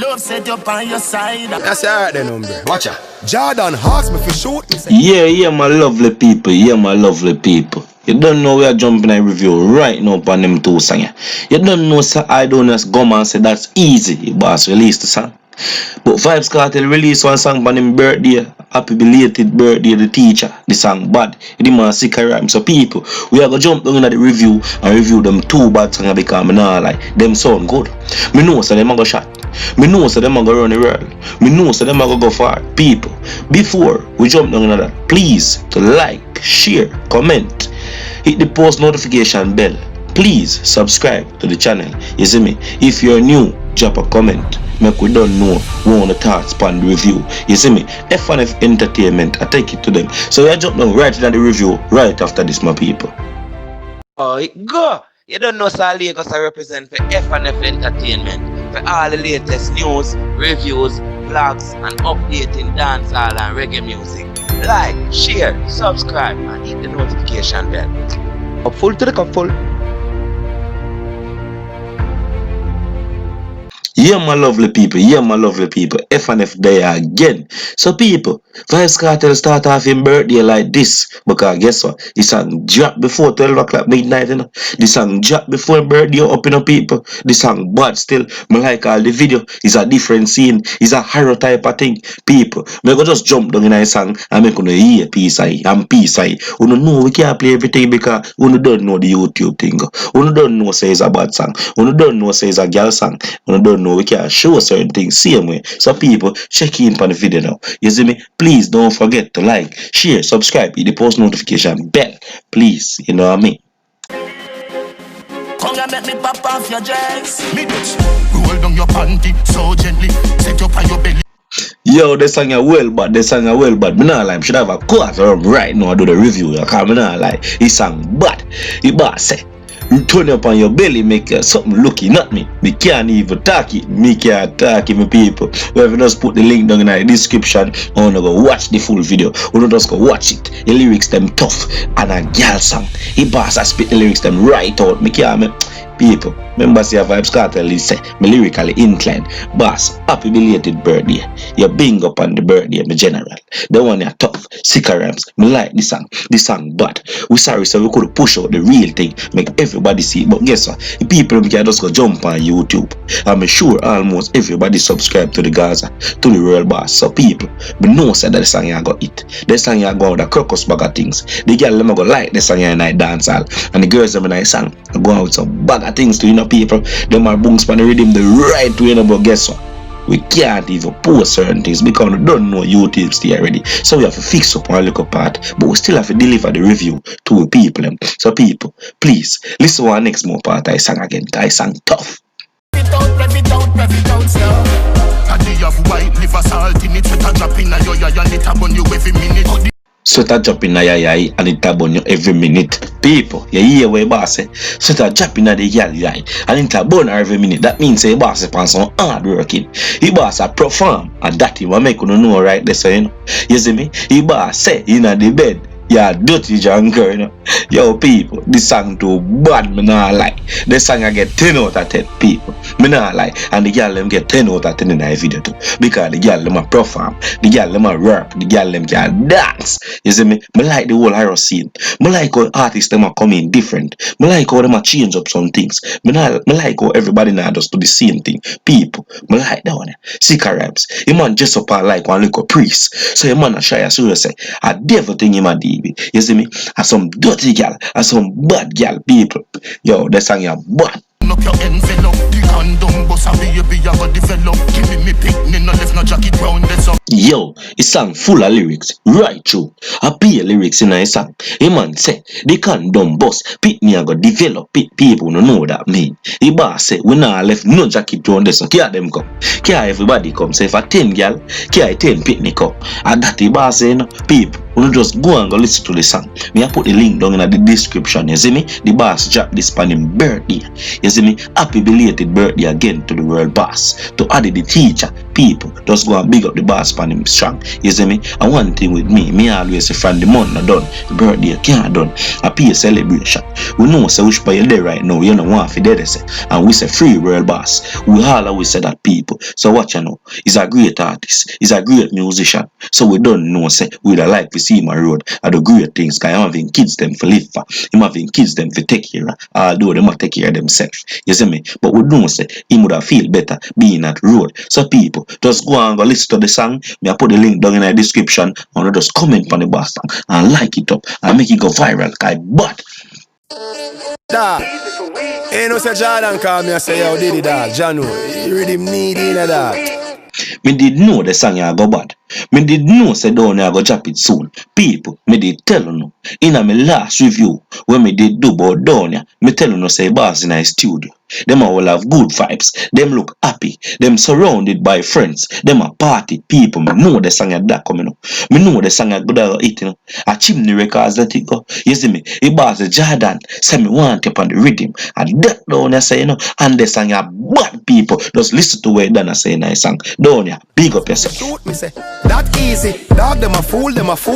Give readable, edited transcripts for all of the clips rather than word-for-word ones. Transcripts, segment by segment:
Love set up on your side. That's alright then, hombre. Watch out. Jordan asked me for shoot me. Yeah, my lovely people. Yeah, my lovely people. You don't know we are jumping a review right now on them two songs. You don't know, sir, I don't just come and say that's easy. Boss release the song. But Vybz Kartel release one song on him birthday. Happy belated birthday, the teacher. The song bad. The man sick of rhyme. So people, we are going to jump down into the review and review them two bad songs because I know like them sound good. Me know so them are going to shot. Me know so them are going to run the world. Me know so them are going to go far. People, before we jump down into that, please to like, share, comment, hit the post notification bell. Please subscribe to the channel. You see me? If you're new, drop a comment. Make we don't know we want to thoughts upon the review. You see me? F&F Entertainment, I take it to them. So we jump down right into the review right after this, my people. Oh, go! You don't know Sir Lagos I represent for F&F Entertainment. For all the latest news, reviews, vlogs, and updating dancehall and reggae music. Like, share, subscribe, and hit the notification bell. Up full to the cup full. Yeah, my lovely people. Yeah, my lovely people. F&F there again. So people, Vybz Kartel start off in birthday like this. Because guess what? The song drop before 12 o'clock midnight, you know. The song drop before birthday up, you know, people. The song bad still. Me like all the video. It's a different scene. It's a horror type of thing. People, me go just jump down in a song and make you hear peace eye and peace eye. You know we can't play everything because you don't know the YouTube thing. You don't know say it's a bad song. You don't know say it's a girl song. You don't know we can show certain things same way. So people, check in on the video now. You see me? Please don't forget to like, share, subscribe, hit the post notification bell. Please, you know what I mean? Come and make me pop off your dress. Me bitch, roll down your panty so gently. Set up on your belly. Yo, this song is well bad. This song is well bad. Me not lie. I should have a quarter right now. I do the review. Because me not lie. This song bad. The boss say, you turn up on your belly, make something looking at me. Me can't even talk it. Me can't talk it, my people. We have just put the link down in the description. I wanna go watch the full video. We don't just go watch it. The lyrics them tough and a girl song. The boss I spit the lyrics them right out. Me can't people. Remember say Vybz Kartel is say me lyrically inclined. Boss, happy belated birthday. You bing up on the birthday, my general. The one you tough, sick of rhymes. Me like this song. This song bad. We sorry so we could push out the real thing. Make everybody see it. But guess what? The people can just go jump on YouTube. I'm sure almost everybody subscribe to the Gaza, to the Royal Boss. So people, me know say that the song you got it. The song you go with the crocus bag of things. The girl them go like the song you night dance hall. And the girls them in nice song go out with some bag of things to, you know, people. Them are bungs pan the rhythm the right way, you know, but guess what? We can't even post certain things because we don't know YouTube still already. So we have to fix up one little part, but we still have to deliver the review to the people. So people, please listen to our next more part. I sang again. I sang tough. Rev it out, slow. And they have white liver salt in it. Sweat a drop in a yo and it a burn you every minute. Sweat a drop in a yai and it a burn you every minute. People, you hear what boss say? Sweat a drop in a the yai and it a burn every minute. That means say boss upon some hard working. He boss a perform and that he will make you know right there, so you know. You see me? He boss say in the bed. Yeah, dirty junker, you know. Yo, people, this song too bad, me not like. This song I get 10 out of 10, people. Me not like. And the girl them get 10 out of 10 in that video too. Because the girl them a perform, the girl them a rap, the girl them can dance. You see me? Me like the whole horror scene. Me like how artists them are coming different. Me like how them a change up some things. Me like how everybody now does do the same thing. People, me like that one. Sick of raps. The man just up and like one little priest. So the man a shy as you say, a devil thing him a do. You see me? As some dirty girl, as some bad girl, people. Yo, that song you bad. Up your envelope, the condom boss a baby I got develop. Give me picnic, no left no jacket round that's up. Yo, a song full of lyrics, right through. I pay lyrics in a song. A man say, the condom boss, pick me I got develop, people no know that mean. The boss say, we not left no jacket round this, so care them come. Care everybody come, say if a 10 girl, care 10 picnic come. And that the boss say, no, people, we just go and go listen to the song. Me I put the link down in the description, you see me? The boss drop this on him birthday. You see me? Happy belated birthday again to the world boss. To Adi the teacher. people just go and big up the boss pan him strong. You see me? And one thing with me always say from the month not done, the birthday can't done. A pay celebration. We know say which part you there right now, you know want for there say. And we say free world boss. We all always say that people. So what you know? He's a great artist, he's a great musician. So we don't know say we would like to see him on road and the great things because I'm having kids them for live for. I'm having kids them for take care of, although they must take care of themselves. You see me? But we don't say he would have feel better being at road. So people just go and go listen to the song. Me I put the link down in the description and just comment on the bass song and like it up and make it go viral. But Dog, ain't no say Jordan call me and say yo did it dog. Jano, you really need in a dog. me did know the song ya go bad. Me did know say down ya go drop it soon. People, me did tell you in a my last review when me did do about down ya, me tell you say boss in a studio. Them all have good vibes. Them look happy. Them surrounded by friends. Them a party people. Me know the song that coming up. Me know the song that good it, you know. A chimney records let it go. You see me? It was a Jordan. Say me want up on the rhythm. And that down ya say, you know. And the song ya bad people. Just listen to where Dana say nice song. Down ya. Big up yourself. Shoot me say that easy. Dog them a fool.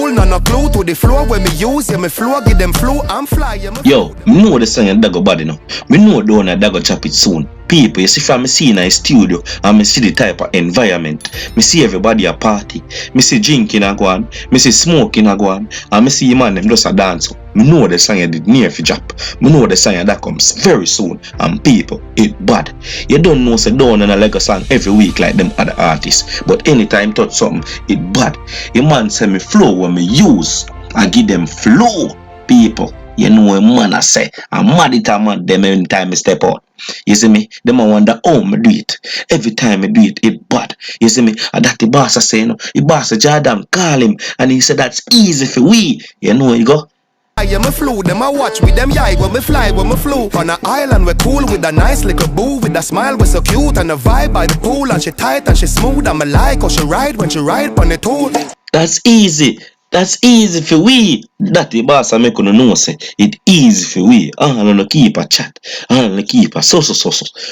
No clue to the floor when me use ya. Me floor give them flow. I'm fly. Yo, me know the song that go bad, you know. Me know down ya that go chop it soon. People, you see from me see in a studio and me see the type of environment. Me see everybody a party. Me see drinking a go on. Me see smoking a go on. And me see man them just a dance. Me know the song you did near for drop. Me know the song that comes very soon. And people, it bad. You don't know say down and a Lego song every week like them other artists. But anytime touch something, it bad. Your man say me flow when me use. I give them flow, people. You know a man I say, I'm mad it a man them every time I step out. You see me? Them I wonder how me do it. Every time I do it, it bad. You see me? And that the boss I say, you know, the boss Jordan call him and he said that's easy for we. You know you go. Yeah, me flew, them I watch with them yai when me fly, when me flew. On an island we cool with a nice little boo. With a smile we so cute and a vibe by the pool. And she tight and she smooth and me like how she ride when she ride on the tool. That's easy. That's easy for we. That the boss I make on know say it easy for we. No keep a chat. No keep a so.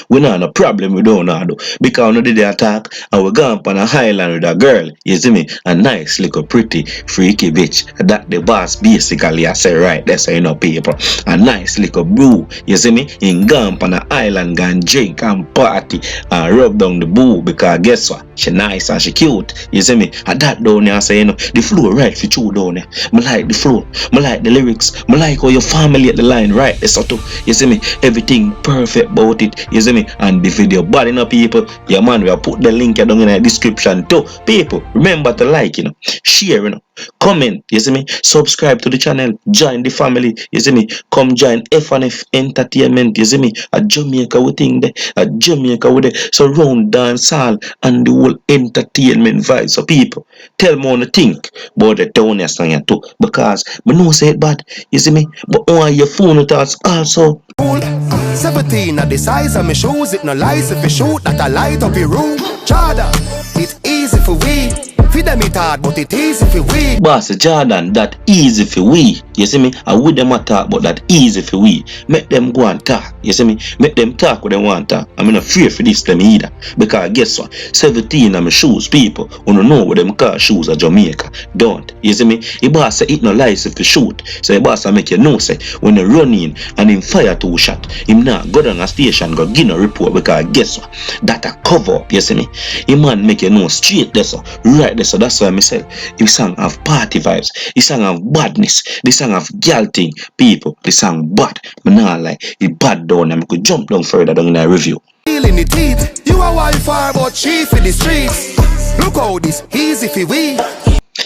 We not no problem we don't know because we did the attack and we gone on a highland with a girl. You see me? A nice little pretty freaky bitch. That the boss basically I say right. That's how you know people. A nice little boo. You see me? In gone on a island gone drink and party and rub down the boo because guess what? She nice and she cute. You see me? And that down there I say you know the flow right for you down there. Me like the flow. Me like the lyrics. Me like how your family at the line right there so too. You see me? Everything perfect about it. You see me? And the video bad enough people. Yeah man, we will put the link down in the description too. People, remember to like, you know, share, you know, comment, you see me? Subscribe to the channel, join the family, you see me? Come join F&F Entertainment, you see me? At Jamaica we think there, at Jamaica we there. So round dance hall and the whole entertainment vibe. So people, tell me what you think about the town here song too. Because I know say it bad, you see me? But on your phone thoughts also. 17 at the size of my shoes. It no lies if you shoot that I light up your room. Jordan, it's easy for we. Feed them it hard, but it easy for we. Boss Jordan, that easy for we. You see me? I with them a talk, but that easy for we. Make them go and talk. You see me? Make them talk what they want to talk. I'm not afraid for this them either. Because guess what? 17 of my shoes, people who don't know what them call shoes at Jamaica. Don't. You see me? The boss say it no lies if you shoot. So the boss make you know say when you run in and him fire 2 shot, him not go down a station go give no report because guess what? That a cover up, you see me? Him man make you know straight there so right there. So that's why I say this song have party vibes, this song have badness, this song have girl thing. People, this song bad. But not like it bad down and I could jump down further down in the review. In the teeth, you are wild far but chief in the streets. Look how this easy for we.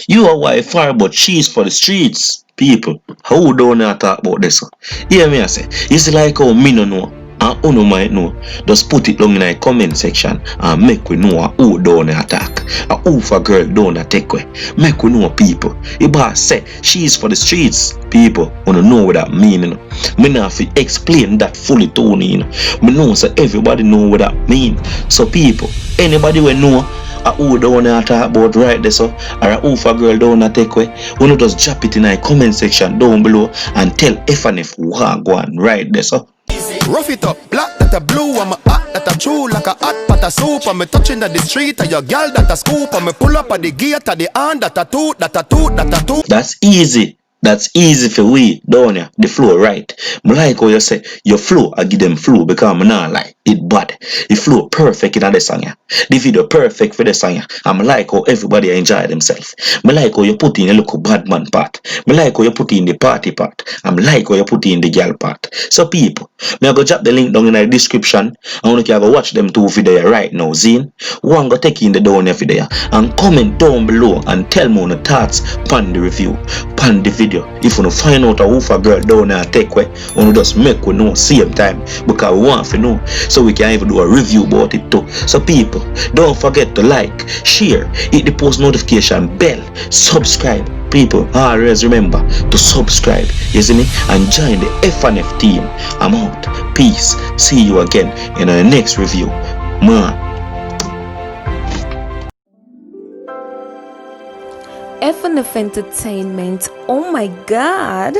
You are why far but cheese for the streets. People, how don't you talk about this? Hear me I say, it's like how me no know and who no might know. Just put it down in the comment section and make we know who don't attack. And who for girl don't take away. Make we know people. If I say she's for the streets, people wanna know what that mean. You know? Me not have to explain that fully to you. You know? Me know so everybody know what that mean. So people, anybody will know who don't talk about right there so or who for girl don't take away, we not just drop it in the comment section down below and tell F&F who go on right there so. Rough it up, black the that a blue. I'm a hot that a true like a hot pot of soup. I'm touching the street and your girl that a scoop. I'm pull up at the gate at the hand that a toot, that a toot, that a toot. That's easy. That's easy for we, don't ya? The flow right. Me like how you say your flow, I give them flow because I'm not like it bad. The flow perfect in the song. Ya. The video perfect for the song. Ya. I'm like how everybody enjoy themselves. Me like how you put in a little bad man part. Me like how you put in the party part. I'm like how you put in the girl part. So people, me I go drop the link down in the description. I want you to go watch them two video right now, Zine. One go take in the down every day and comment down below and tell me your thoughts on the review, on the video. If you find out a woofer girl down there take way, you just make we know same time because we want to know so we can even do a review about it too. So people, don't forget to like, share, hit the post notification bell, subscribe. People, always remember to subscribe, you see me, and join the FNF team. I'm out. Peace. See you again in the next review. Man. FNF Entertainment. Oh my god.